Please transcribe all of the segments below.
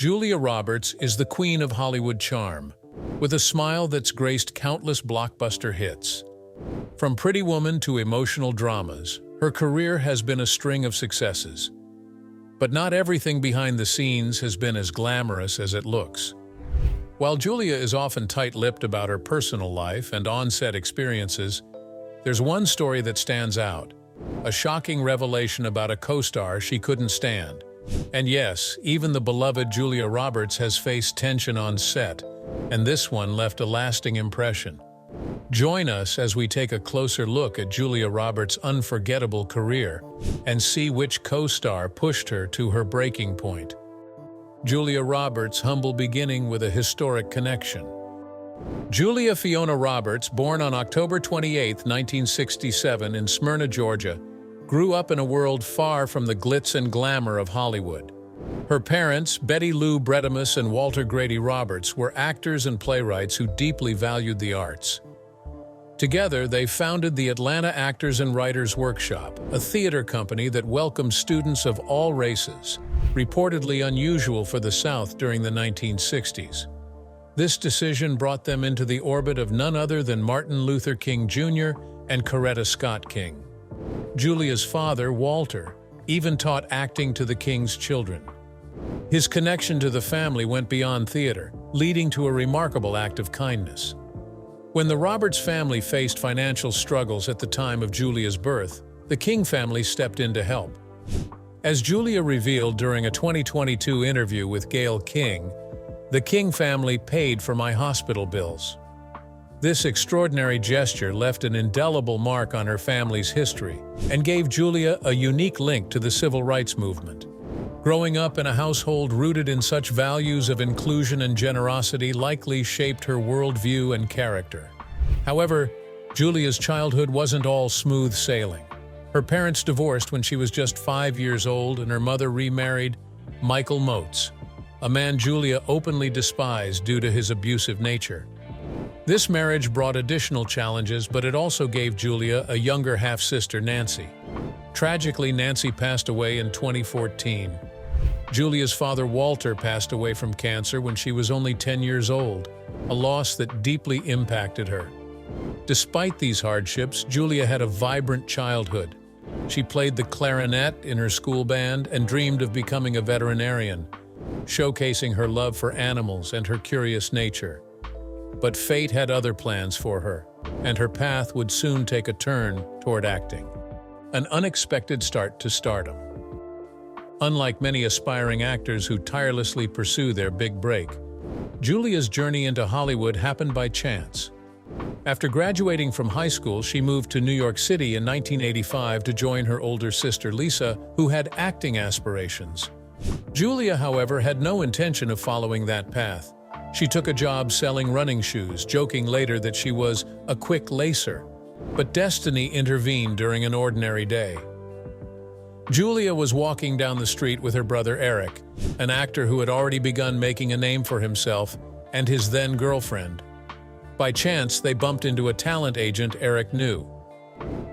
Julia Roberts is the queen of Hollywood charm, with a smile that's graced countless blockbuster hits. From Pretty Woman to emotional dramas, her career has been a string of successes. But not everything behind the scenes has been as glamorous as it looks. While Julia is often tight-lipped about her personal life and on-set experiences, there's one story that stands out, a shocking revelation about a co-star she couldn't stand. And yes, even the beloved Julia Roberts has faced tension on set, and this one left a lasting impression. Join us as we take a closer look at Julia Roberts' unforgettable career and see which co-star pushed her to her breaking point. Julia Roberts' humble beginning with a historic connection. Julia Fiona Roberts, born on October 28, 1967 in Smyrna, Georgia, grew up in a world far from the glitz and glamour of Hollywood. Her parents, Betty Lou Brettamus and Walter Grady Roberts, were actors and playwrights who deeply valued the arts. Together, they founded the Atlanta Actors and Writers Workshop, a theater company that welcomed students of all races, reportedly unusual for the South during the 1960s. This decision brought them into the orbit of none other than Martin Luther King Jr. and Coretta Scott King. Julia's father, Walter, even taught acting to the King's children. His connection to the family went beyond theater, leading to a remarkable act of kindness. When the Roberts family faced financial struggles at the time of Julia's birth, the King family stepped in to help. As Julia revealed during a 2022 interview with Gayle King, the King family paid for my hospital bills. This extraordinary gesture left an indelible mark on her family's history and gave Julia a unique link to the civil rights movement. Growing up in a household rooted in such values of inclusion and generosity likely shaped her worldview and character. However, Julia's childhood wasn't all smooth sailing. Her parents divorced when she was just 5 years old, and her mother remarried Michael Moats, a man Julia openly despised due to his abusive nature. This marriage brought additional challenges, but it also gave Julia a younger half-sister, Nancy. Tragically, Nancy passed away in 2014. Julia's father, Walter, passed away from cancer when she was only 10 years old, a loss that deeply impacted her. Despite these hardships, Julia had a vibrant childhood. She played the clarinet in her school band and dreamed of becoming a veterinarian, showcasing her love for animals and her curious nature. But fate had other plans for her, and her path would soon take a turn toward acting. An unexpected start to stardom. Unlike many aspiring actors who tirelessly pursue their big break, Julia's journey into Hollywood happened by chance. After graduating from high school, she moved to New York City in 1985 to join her older sister Lisa, who had acting aspirations. Julia, however, had no intention of following that path. She took a job selling running shoes, joking later that she was a quick lacer. But destiny intervened during an ordinary day. Julia was walking down the street with her brother Eric, an actor who had already begun making a name for himself, and his then-girlfriend. By chance, they bumped into a talent agent Eric knew.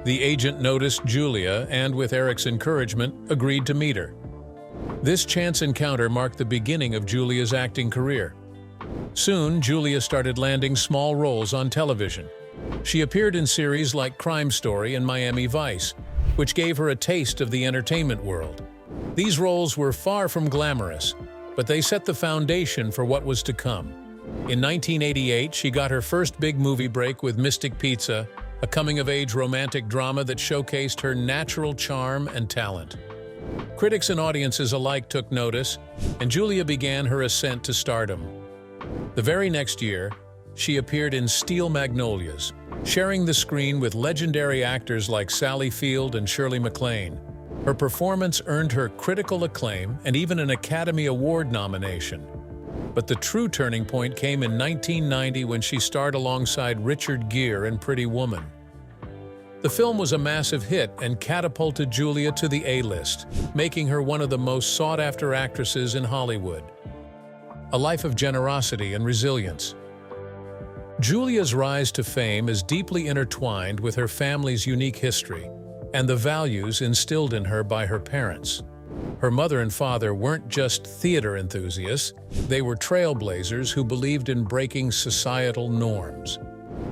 The agent noticed Julia and, with Eric's encouragement, agreed to meet her. This chance encounter marked the beginning of Julia's acting career. Soon, Julia started landing small roles on television. She appeared in series like Crime Story and Miami Vice, which gave her a taste of the entertainment world. These roles were far from glamorous, but they set the foundation for what was to come. In 1988, she got her first big movie break with Mystic Pizza, a coming-of-age romantic drama that showcased her natural charm and talent. Critics and audiences alike took notice, and Julia began her ascent to stardom. The very next year, she appeared in Steel Magnolias, sharing the screen with legendary actors like Sally Field and Shirley MacLaine. Her performance earned her critical acclaim and even an Academy Award nomination. But the true turning point came in 1990 when she starred alongside Richard Gere in Pretty Woman. The film was a massive hit and catapulted Julia to the A-list, making her one of the most sought-after actresses in Hollywood. A life of generosity and resilience. Julia's rise to fame is deeply intertwined with her family's unique history and the values instilled in her by her parents. Her mother and father weren't just theater enthusiasts, they were trailblazers who believed in breaking societal norms.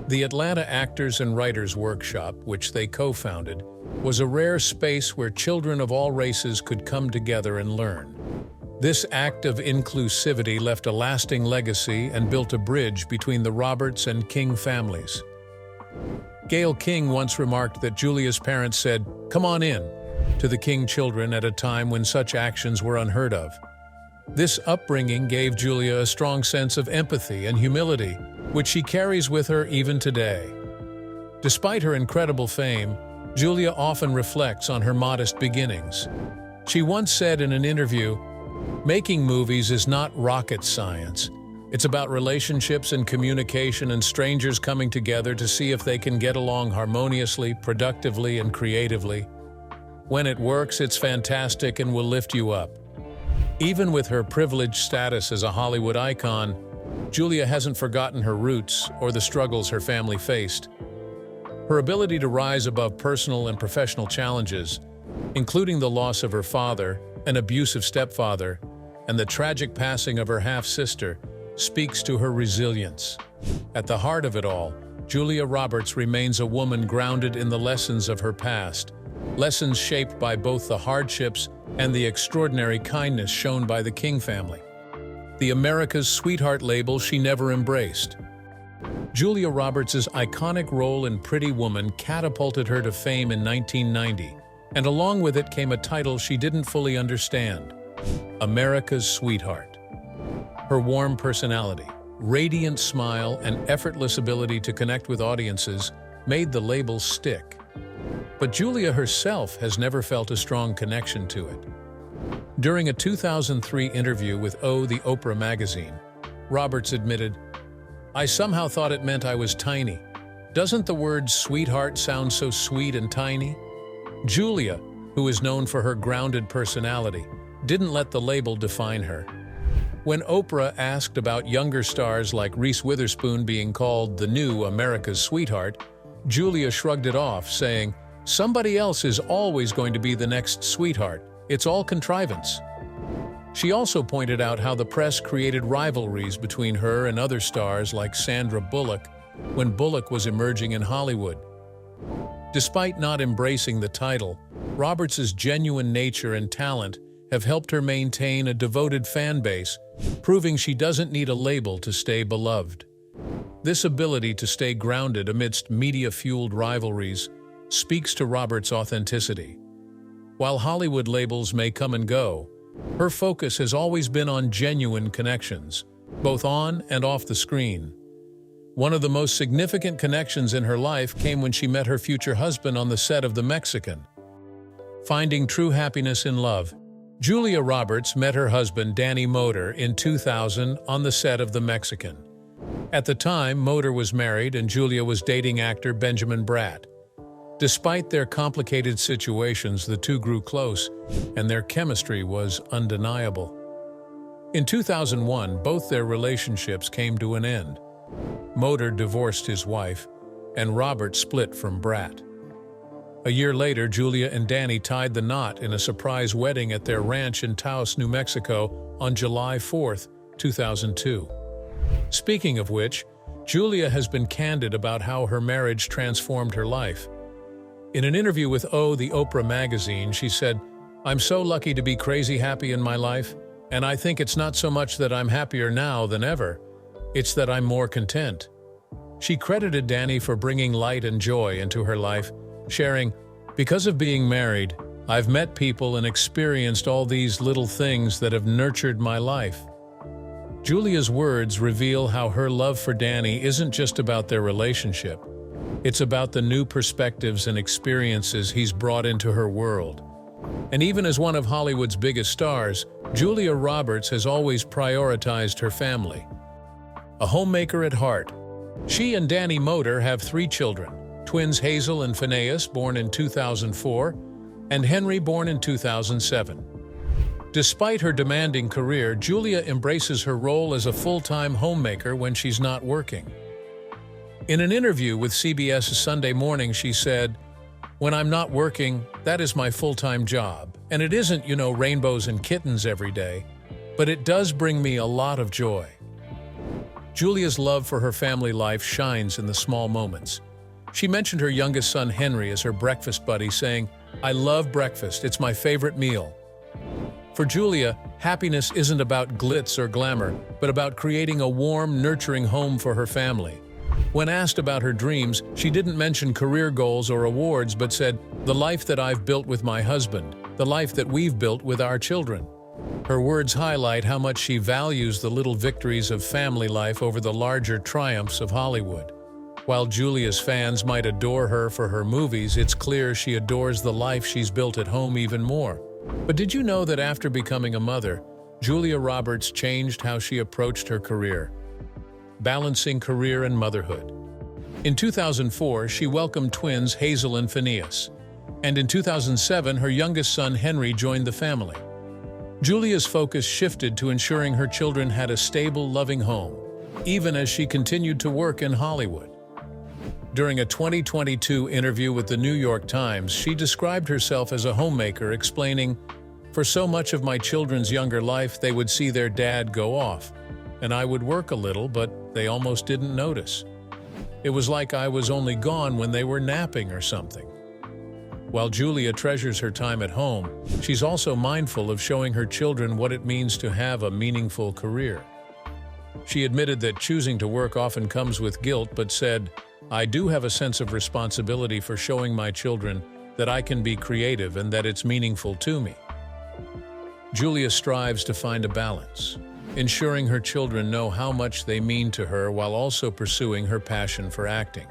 The Atlanta Actors and Writers Workshop, which they co-founded, was a rare space where children of all races could come together and learn. This act of inclusivity left a lasting legacy and built a bridge between the Roberts and King families. Gayle King once remarked that Julia's parents said, "Come on in," to the King children at a time when such actions were unheard of. This upbringing gave Julia a strong sense of empathy and humility, which she carries with her even today. Despite her incredible fame, Julia often reflects on her modest beginnings. She once said in an interview, "Making movies is not rocket science. It's about relationships and communication and strangers coming together to see if they can get along harmoniously, productively, and creatively. When it works, it's fantastic and will lift you up." Even with her privileged status as a Hollywood icon, Julia hasn't forgotten her roots or the struggles her family faced. Her ability to rise above personal and professional challenges, including the loss of her father, an abusive stepfather, and the tragic passing of her half-sister, speaks to her resilience. At the heart of it all, Julia Roberts remains a woman grounded in the lessons of her past, lessons shaped by both the hardships and the extraordinary kindness shown by the King family. The America's Sweetheart label she never embraced. Julia Roberts' iconic role in Pretty Woman catapulted her to fame in 1990, and along with it came a title she didn't fully understand: America's Sweetheart. Her warm personality, radiant smile, and effortless ability to connect with audiences made the label stick. But Julia herself has never felt a strong connection to it. During a 2003 interview with the Oprah magazine, Roberts admitted, "I somehow thought it meant I was tiny. Doesn't the word sweetheart sound so sweet and tiny?" Julia, who is known for her grounded personality, didn't let the label define her. When Oprah asked about younger stars like Reese Witherspoon being called the new America's Sweetheart, Julia shrugged it off, saying, "Somebody else is always going to be the next sweetheart. It's all contrivance." She also pointed out how the press created rivalries between her and other stars like Sandra Bullock when Bullock was emerging in Hollywood. Despite not embracing the title, Roberts' genuine nature and talent have helped her maintain a devoted fan base, proving she doesn't need a label to stay beloved. This ability to stay grounded amidst media-fueled rivalries speaks to Roberts' authenticity. While Hollywood labels may come and go, her focus has always been on genuine connections, both on and off the screen. One of the most significant connections in her life came when she met her future husband on the set of The Mexican. Finding true happiness in love, Julia Roberts met her husband Danny Moder in 2000 on the set of The Mexican. At the time, Moder was married and Julia was dating actor Benjamin Bratt. Despite their complicated situations, the two grew close, and their chemistry was undeniable. In 2001, both their relationships came to an end. Moder divorced his wife, and Robert split from Bratt. A year later, Julia and Danny tied the knot in a surprise wedding at their ranch in Taos, New Mexico on July 4, 2002. Speaking of which, Julia has been candid about how her marriage transformed her life. In an interview with the Oprah magazine, she said, "I'm so lucky to be crazy happy in my life, and I think it's not so much that I'm happier now than ever, it's that I'm more content." She credited Danny for bringing light and joy into her life, sharing, "Because of being married, I've met people and experienced all these little things that have nurtured my life." Julia's words reveal how her love for Danny isn't just about their relationship. It's about the new perspectives and experiences he's brought into her world. And even as one of Hollywood's biggest stars, Julia Roberts has always prioritized her family. A homemaker at heart, she and Danny Moder have 3 children, twins Hazel and Phineas, born in 2004, and Henry, born in 2007. Despite her demanding career, Julia embraces her role as a full-time homemaker when she's not working. In an interview with CBS Sunday Morning, she said, "When I'm not working, that is my full-time job." And it isn't, rainbows and kittens every day, but it does bring me a lot of joy. Julia's love for her family life shines in the small moments. She mentioned her youngest son Henry as her breakfast buddy, saying, "I love breakfast, it's my favorite meal." For Julia, happiness isn't about glitz or glamour, but about creating a warm, nurturing home for her family. When asked about her dreams, she didn't mention career goals or awards, but said, "The life that I've built with my husband, the life that we've built with our children." Her words highlight how much she values the little victories of family life over the larger triumphs of Hollywood. While Julia's fans might adore her for her movies, it's clear she adores the life she's built at home even more. But did you know that after becoming a mother, Julia Roberts changed how she approached her career? Balancing career and motherhood. In 2004, she welcomed twins Hazel and Phineas. And in 2007, her youngest son Henry joined the family. Julia's focus shifted to ensuring her children had a stable, loving home, even as she continued to work in Hollywood. During a 2022 interview with the New York Times, she described herself as a homemaker, explaining, "For so much of my children's younger life, they would see their dad go off, and I would work a little, but they almost didn't notice. It was like I was only gone when they were napping or something." While Julia treasures her time at home, she's also mindful of showing her children what it means to have a meaningful career. She admitted that choosing to work often comes with guilt, but said, "I do have a sense of responsibility for showing my children that I can be creative and that it's meaningful to me." Julia strives to find a balance, ensuring her children know how much they mean to her while also pursuing her passion for acting.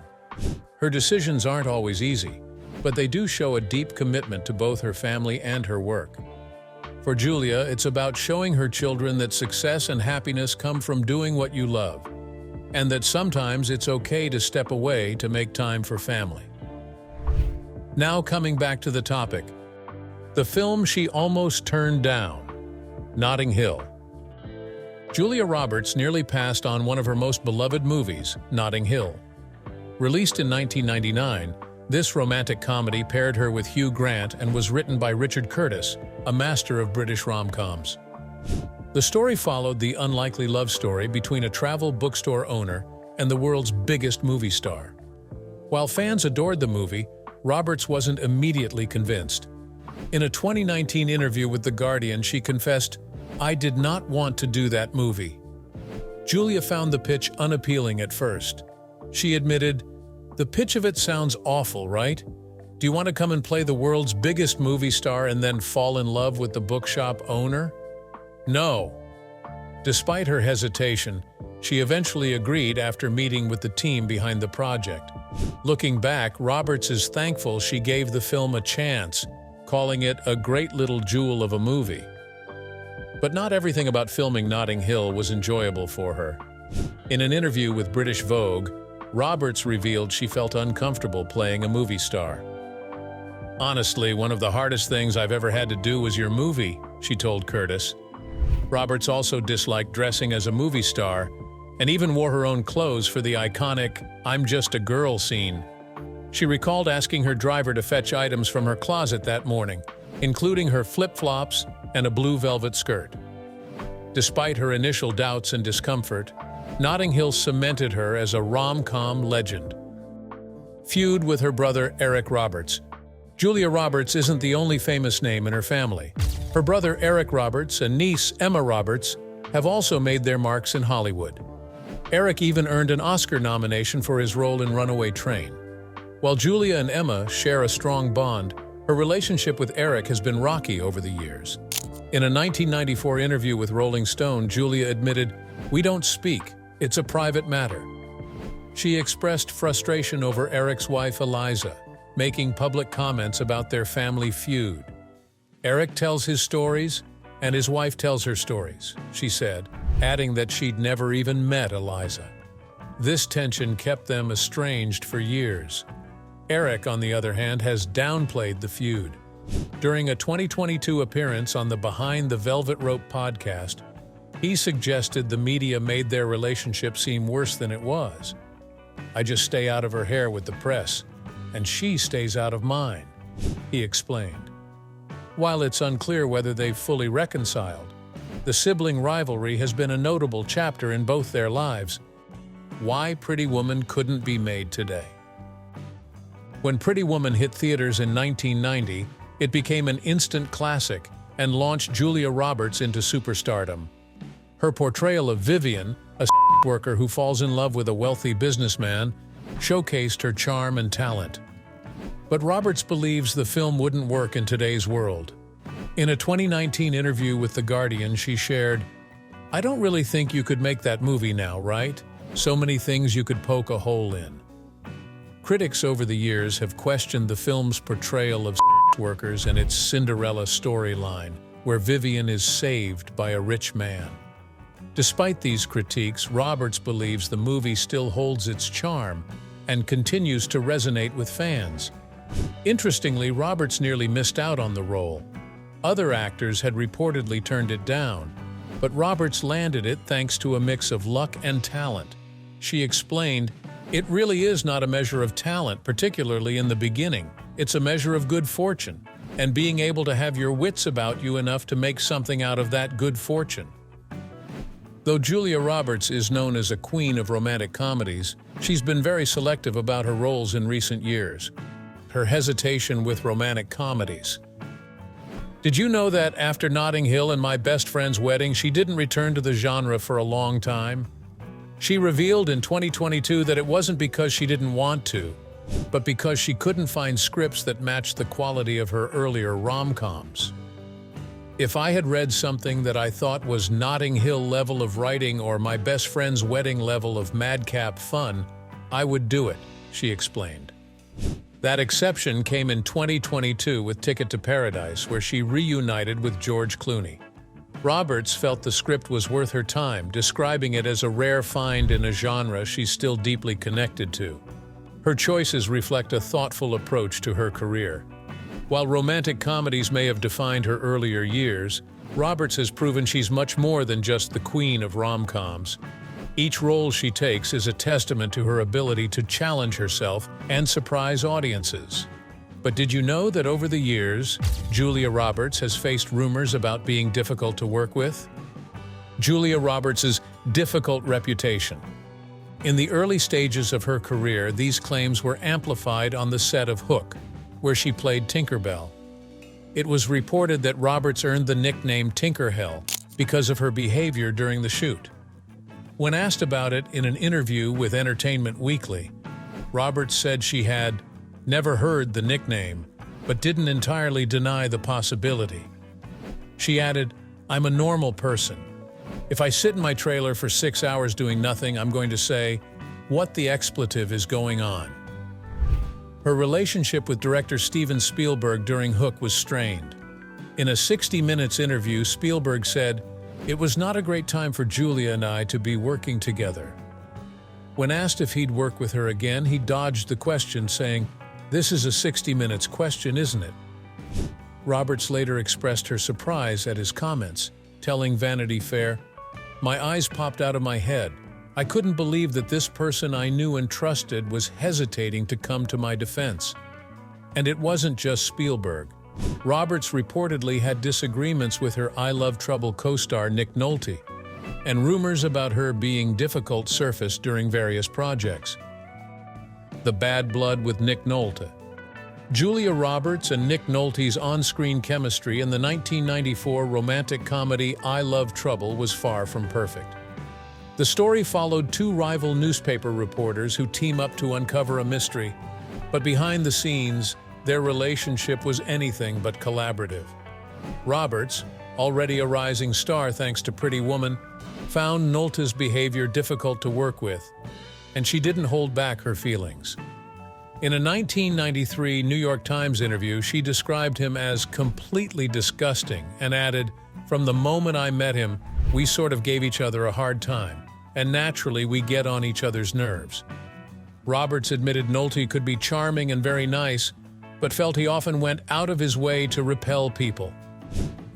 Her decisions aren't always easy, but they do show a deep commitment to both her family and her work. For Julia, it's about showing her children that success and happiness come from doing what you love, and that sometimes it's okay to step away to make time for family. Now coming back to the topic, the film she almost turned down, Notting Hill. Julia Roberts nearly passed on one of her most beloved movies, Notting Hill. Released in 1999, this romantic comedy paired her with Hugh Grant and was written by Richard Curtis, a master of British rom-coms. The story followed the unlikely love story between a travel bookstore owner and the world's biggest movie star. While fans adored the movie, Roberts wasn't immediately convinced. In a 2019 interview with The Guardian, she confessed, "I did not want to do that movie." Julia found the pitch unappealing at first. She admitted, "The pitch of it sounds awful, right? Do you want to come and play the world's biggest movie star and then fall in love with the bookshop owner? No." Despite her hesitation, she eventually agreed after meeting with the team behind the project. Looking back, Roberts is thankful she gave the film a chance, calling it a great little jewel of a movie. But not everything about filming Notting Hill was enjoyable for her. In an interview with British Vogue, Roberts revealed she felt uncomfortable playing a movie star. "Honestly, one of the hardest things I've ever had to do was your movie," she told Curtis. Roberts also disliked dressing as a movie star and even wore her own clothes for the iconic "I'm just a girl" scene. She recalled asking her driver to fetch items from her closet that morning, including her flip-flops and a blue velvet skirt. Despite her initial doubts and discomfort, Notting Hill cemented her as a rom-com legend. Feud with her brother Eric Roberts. Julia Roberts isn't the only famous name in her family. Her brother Eric Roberts and niece Emma Roberts have also made their marks in Hollywood. Eric even earned an Oscar nomination for his role in Runaway Train. While Julia and Emma share a strong bond, her relationship with Eric has been rocky over the years. In a 1994 interview with Rolling Stone, Julia admitted, "We don't speak, it's a private matter." She expressed frustration over Eric's wife Eliza, making public comments about their family feud. "Eric tells his stories, and his wife tells her stories," she said, adding that she'd never even met Eliza. This tension kept them estranged for years. Eric, on the other hand, has downplayed the feud. During a 2022 appearance on the Behind the Velvet Rope podcast, he suggested the media made their relationship seem worse than it was. "I just stay out of her hair with the press, and she stays out of mine," he explained. While it's unclear whether they've fully reconciled, the sibling rivalry has been a notable chapter in both their lives. Why Pretty Woman couldn't be made today. When Pretty Woman hit theaters in 1990, it became an instant classic and launched Julia Roberts into superstardom. Her portrayal of Vivian, a worker who falls in love with a wealthy businessman, showcased her charm and talent. But Roberts believes the film wouldn't work in today's world. In a 2019 interview with The Guardian, she shared, "I don't really think you could make that movie now, right? So many things you could poke a hole in." Critics over the years have questioned the film's portrayal of workers and its Cinderella storyline, where Vivian is saved by a rich man. Despite these critiques, Roberts believes the movie still holds its charm and continues to resonate with fans. Interestingly, Roberts nearly missed out on the role. Other actors had reportedly turned it down, but Roberts landed it thanks to a mix of luck and talent. She explained, "It really is not a measure of talent, particularly in the beginning. It's a measure of good fortune, and being able to have your wits about you enough to make something out of that good fortune." Though Julia Roberts is known as a queen of romantic comedies, she's been very selective about her roles in recent years. Her hesitation with romantic comedies. Did you know that after Notting Hill and My Best Friend's Wedding, she didn't return to the genre for a long time? She revealed in 2022 that it wasn't because she didn't want to, but because she couldn't find scripts that matched the quality of her earlier rom-coms. "If I had read something that I thought was Notting Hill level of writing or My Best Friend's Wedding level of madcap fun, I would do it," she explained. That exception came in 2022 with Ticket to Paradise, where she reunited with George Clooney. Roberts felt the script was worth her time, describing it as a rare find in a genre she's still deeply connected to. Her choices reflect a thoughtful approach to her career. While romantic comedies may have defined her earlier years, Roberts has proven she's much more than just the queen of rom-coms. Each role she takes is a testament to her ability to challenge herself and surprise audiences. But did you know that over the years, Julia Roberts has faced rumors about being difficult to work with? Julia Roberts' difficult reputation. In the early stages of her career, these claims were amplified on the set of Hook, where she played Tinkerbell. It was reported that Roberts earned the nickname Tinkerhell because of her behavior during the shoot. When asked about it in an interview with Entertainment Weekly, Roberts said she had never heard the nickname, but didn't entirely deny the possibility. She added, "I'm a normal person. If I sit in my trailer for 6 hours doing nothing, I'm going to say, 'What the expletive is going on?'" Her relationship with director Steven Spielberg during Hook was strained. In a 60 Minutes interview, Spielberg said, "It was not a great time for Julia and I to be working together." When asked if he'd work with her again, he dodged the question, saying, "This is a 60 Minutes question, isn't it?" Roberts later expressed her surprise at his comments, telling Vanity Fair, "My eyes popped out of my head. I couldn't believe that this person I knew and trusted was hesitating to come to my defense." And it wasn't just Spielberg. Roberts reportedly had disagreements with her I Love Trouble co-star Nick Nolte, and rumors about her being difficult surfaced during various projects. The bad blood with Nick Nolte. Julia Roberts and Nick Nolte's on-screen chemistry in the 1994 romantic comedy I Love Trouble was far from perfect. The story followed two rival newspaper reporters who team up to uncover a mystery, but behind the scenes, their relationship was anything but collaborative. Roberts, already a rising star thanks to Pretty Woman, found Nolte's behavior difficult to work with, and she didn't hold back her feelings. In a 1993 New York Times interview, she described him as completely disgusting and added, "From the moment I met him, we sort of gave each other a hard time, and naturally we get on each other's nerves." Roberts admitted Nolte could be charming and very nice, but felt he often went out of his way to repel people.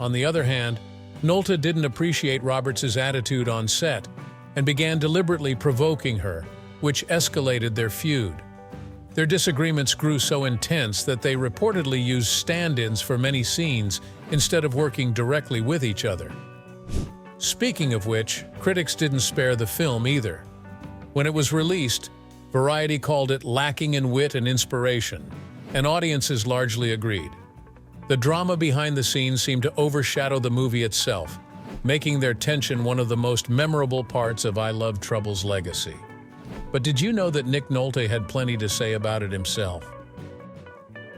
On the other hand, Nolte didn't appreciate Roberts' attitude on set and began deliberately provoking her, which escalated their feud. Their disagreements grew so intense that they reportedly used stand-ins for many scenes instead of working directly with each other. Speaking of which, critics didn't spare the film either. When it was released, Variety called it lacking in wit and inspiration, and audiences largely agreed. The drama behind the scenes seemed to overshadow the movie itself, making their tension one of the most memorable parts of I Love Trouble's legacy. But did you know that Nick Nolte had plenty to say about it himself?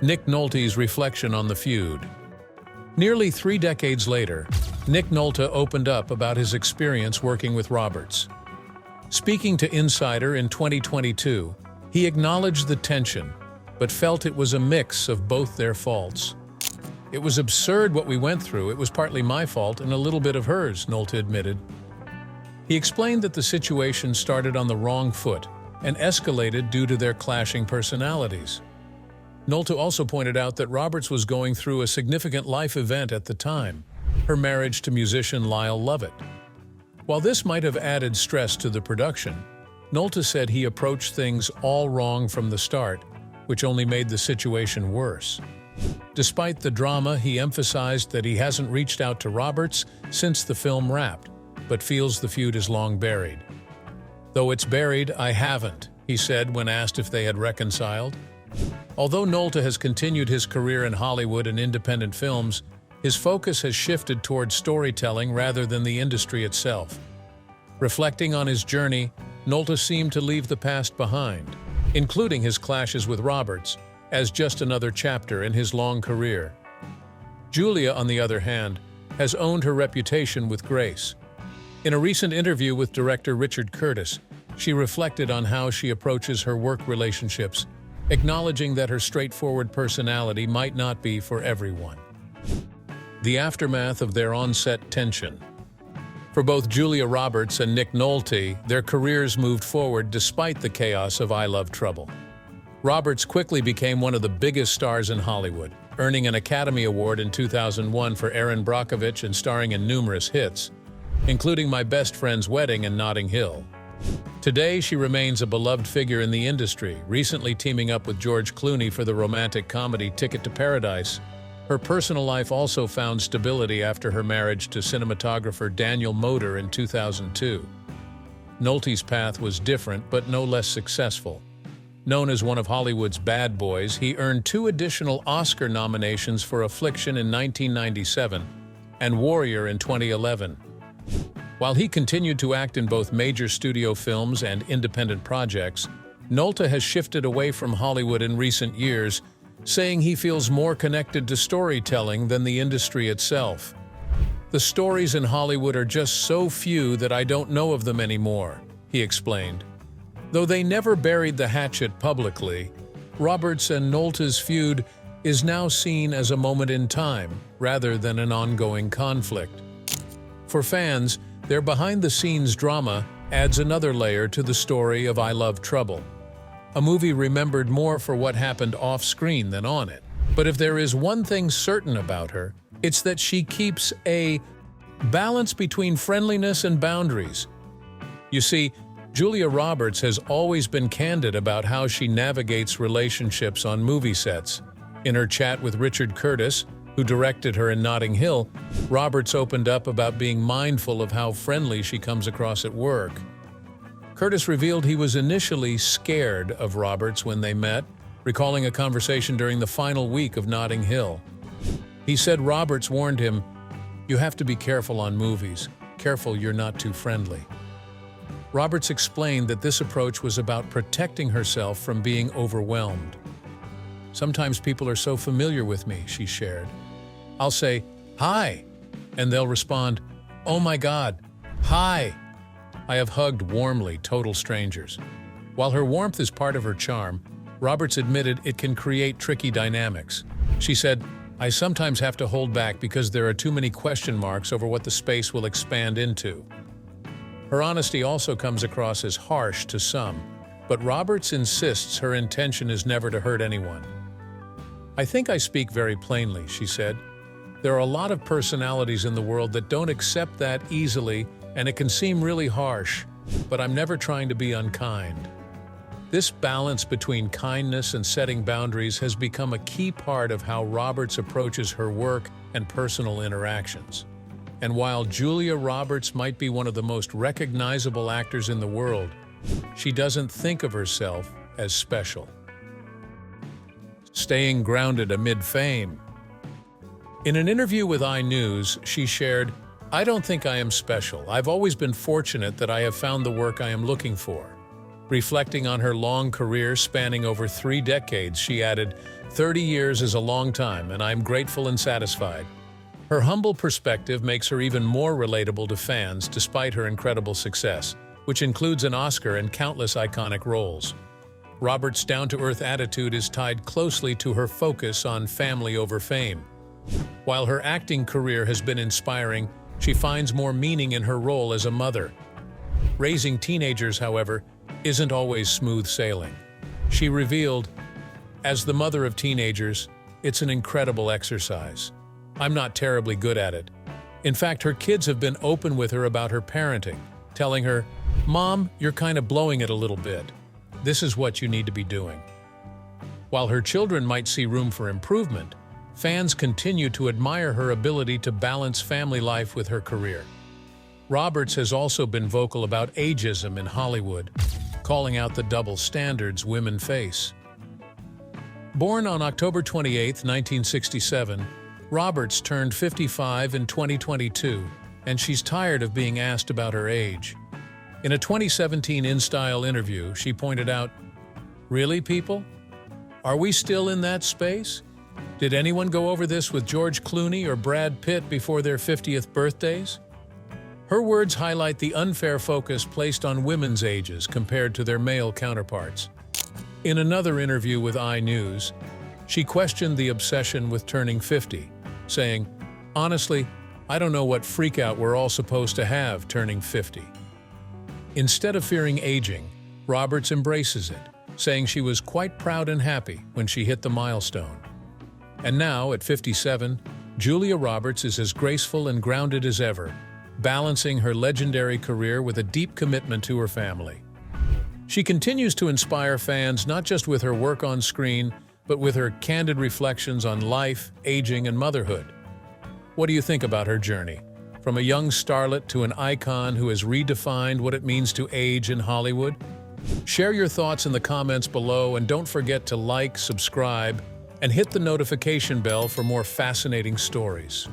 Nick Nolte's reflection on the feud. Nearly 3 decades later, Nick Nolte opened up about his experience working with Roberts. Speaking to Insider in 2022, he acknowledged the tension, but felt it was a mix of both their faults. "It was absurd what we went through. It was partly my fault and a little bit of hers," Nolte admitted. He explained that the situation started on the wrong foot and escalated due to their clashing personalities. Nolte also pointed out that Roberts was going through a significant life event at the time, her marriage to musician Lyle Lovett. While this might have added stress to the production, Nolte said he approached things all wrong from the start, which only made the situation worse. Despite the drama, he emphasized that he hasn't reached out to Roberts since the film wrapped, but feels the feud is long buried. "Though it's buried, I haven't," he said when asked if they had reconciled. Although Nolte has continued his career in Hollywood and independent films, his focus has shifted toward storytelling rather than the industry itself. Reflecting on his journey, Nolte seemed to leave the past behind, including his clashes with Roberts, as just another chapter in his long career. Julia, on the other hand, has owned her reputation with grace. In a recent interview with director Richard Curtis, she reflected on how she approaches her work relationships, acknowledging that her straightforward personality might not be for everyone. The aftermath of their on-set tension. For both Julia Roberts and Nick Nolte, their careers moved forward despite the chaos of I Love Trouble. Roberts quickly became one of the biggest stars in Hollywood, earning an Academy Award in 2001 for Erin Brockovich and starring in numerous hits, including My Best Friend's Wedding and Notting Hill. Today, she remains a beloved figure in the industry, recently teaming up with George Clooney for the romantic comedy Ticket to Paradise. Her personal life also found stability after her marriage to cinematographer Daniel Moder in 2002. Nolte's path was different, but no less successful. Known as one of Hollywood's bad boys, he earned 2 additional Oscar nominations for Affliction in 1997 and Warrior in 2011. While he continued to act in both major studio films and independent projects, Nolte has shifted away from Hollywood in recent years, saying he feels more connected to storytelling than the industry itself. "The stories in Hollywood are just so few that I don't know of them anymore," he explained. Though they never buried the hatchet publicly, Roberts and Nolte's feud is now seen as a moment in time rather than an ongoing conflict. For fans, their behind-the-scenes drama adds another layer to the story of I Love Trouble, a movie remembered more for what happened off-screen than on it. But if there is one thing certain about her, it's that she keeps a balance between friendliness and boundaries. You see, Julia Roberts has always been candid about how she navigates relationships on movie sets. In her chat with Richard Curtis, who directed her in Notting Hill, Roberts opened up about being mindful of how friendly she comes across at work. Curtis revealed he was initially scared of Roberts when they met, recalling a conversation during the final week of Notting Hill. He said Roberts warned him, "You have to be careful on movies. Careful you're not too friendly." Roberts explained that this approach was about protecting herself from being overwhelmed. "Sometimes people are so familiar with me," she shared. "I'll say, 'Hi,' and they'll respond, 'Oh my God, hi.' I have hugged warmly total strangers." While her warmth is part of her charm, Roberts admitted it can create tricky dynamics. She said, "I sometimes have to hold back because there are too many question marks over what the space will expand into." Her honesty also comes across as harsh to some, but Roberts insists her intention is never to hurt anyone. "I think I speak very plainly," she said. "There are a lot of personalities in the world that don't accept that easily, and it can seem really harsh, but I'm never trying to be unkind." This balance between kindness and setting boundaries has become a key part of how Roberts approaches her work and personal interactions. And while Julia Roberts might be one of the most recognizable actors in the world, she doesn't think of herself as special. Staying grounded amid fame. In an interview with iNews, she shared, "I don't think I am special. I've always been fortunate that I have found the work I am looking for." Reflecting on her long career spanning over 3 decades, she added, "30 years is a long time, and I'm grateful and satisfied." Her humble perspective makes her even more relatable to fans despite her incredible success, which includes an Oscar and countless iconic roles. Roberts' down-to-earth attitude is tied closely to her focus on family over fame. While her acting career has been inspiring, she finds more meaning in her role as a mother. Raising teenagers, however, isn't always smooth sailing. She revealed, "As the mother of teenagers, it's an incredible exercise. I'm not terribly good at it." In fact, her kids have been open with her about her parenting, telling her, "Mom, you're kind of blowing it a little bit. This is what you need to be doing." While her children might see room for improvement, fans continue to admire her ability to balance family life with her career. Roberts has also been vocal about ageism in Hollywood, calling out the double standards women face. Born on October 28, 1967, Roberts turned 55 in 2022, and she's tired of being asked about her age. In a 2017 InStyle interview, she pointed out, "Really, people? Are we still in that space? Did anyone go over this with George Clooney or Brad Pitt before their 50th birthdays?" Her words highlight the unfair focus placed on women's ages compared to their male counterparts. In another interview with iNews, she questioned the obsession with turning 50, saying, "Honestly, I don't know what freakout we're all supposed to have turning 50." Instead of fearing aging, Roberts embraces it, saying she was quite proud and happy when she hit the milestone. And now, at 57, Julia Roberts is as graceful and grounded as ever, balancing her legendary career with a deep commitment to her family. She continues to inspire fans not just with her work on screen, but with her candid reflections on life, aging, and motherhood. What do you think about her journey? From a young starlet to an icon who has redefined what it means to age in Hollywood? Share your thoughts in the comments below, and don't forget to like, subscribe, and hit the notification bell for more fascinating stories.